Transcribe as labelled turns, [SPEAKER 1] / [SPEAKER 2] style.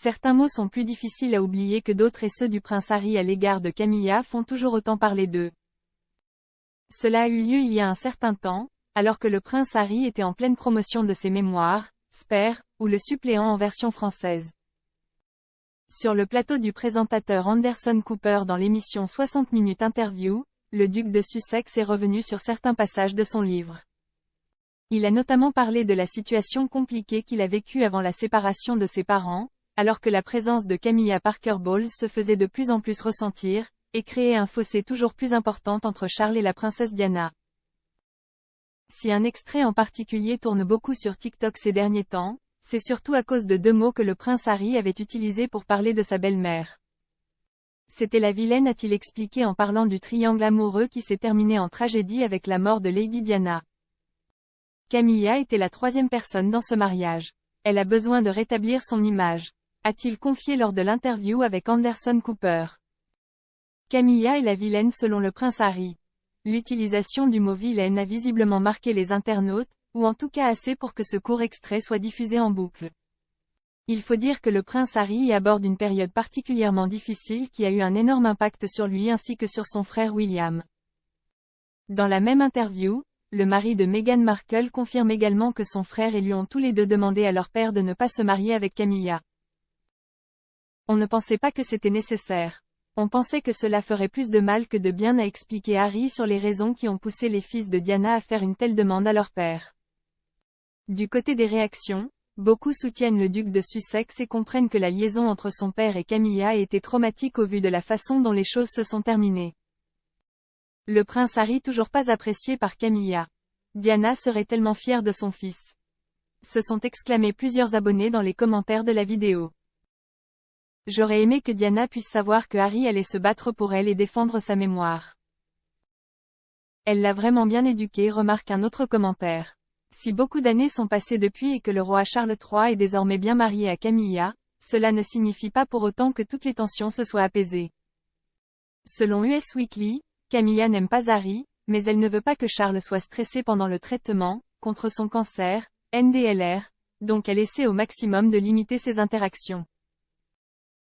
[SPEAKER 1] Certains mots sont plus difficiles à oublier que d'autres et ceux du prince Harry à l'égard de Camilla font toujours autant parler d'eux. Cela a eu lieu il y a un certain temps, alors que le prince Harry était en pleine promotion de ses mémoires, Spare, ou le suppléant en version française. Sur le plateau du présentateur Anderson Cooper dans l'émission 60 minutes interview, le duc de Sussex est revenu sur certains passages de son livre. Il a notamment parlé de la situation compliquée qu'il a vécue avant la séparation de ses parents, alors que la présence de Camilla Parker Bowles se faisait de plus en plus ressentir, et créait un fossé toujours plus important entre Charles et la princesse Diana. Si un extrait en particulier tourne beaucoup sur TikTok ces derniers temps, c'est surtout à cause de deux mots que le prince Harry avait utilisés pour parler de sa belle-mère. C'était la vilaine, a-t-il expliqué en parlant du triangle amoureux qui s'est terminé en tragédie avec la mort de Lady Diana. Camilla était la troisième personne dans ce mariage. Elle a besoin de rétablir son image, a-t-il confié lors de l'interview avec Anderson Cooper. Camilla est la vilaine selon le prince Harry. L'utilisation du mot vilaine a visiblement marqué les internautes, ou en tout cas assez pour que ce court extrait soit diffusé en boucle. Il faut dire que le prince Harry y aborde une période particulièrement difficile qui a eu un énorme impact sur lui ainsi que sur son frère William. Dans la même interview, le mari de Meghan Markle confirme également que son frère et lui ont tous les deux demandé à leur père de ne pas se marier avec Camilla. On ne pensait pas que c'était nécessaire. On pensait que cela ferait plus de mal que de bien, a expliqué Harry sur les raisons qui ont poussé les fils de Diana à faire une telle demande à leur père. Du côté des réactions, beaucoup soutiennent le duc de Sussex et comprennent que la liaison entre son père et Camilla a été traumatique au vu de la façon dont les choses se sont terminées. Le prince Harry toujours pas apprécié par Camilla. Diana serait tellement fière de son fils. Se sont exclamés plusieurs abonnés dans les commentaires de la vidéo. J'aurais aimé que Diana puisse savoir que Harry allait se battre pour elle et défendre sa mémoire. Elle l'a vraiment bien éduquée, remarque un autre commentaire. Si beaucoup d'années sont passées depuis et que le roi Charles III est désormais bien marié à Camilla, cela ne signifie pas pour autant que toutes les tensions se soient apaisées. Selon US Weekly, Camilla n'aime pas Harry, mais elle ne veut pas que Charles soit stressé pendant le traitement, contre son cancer, NDLR, donc elle essaie au maximum de limiter ses interactions.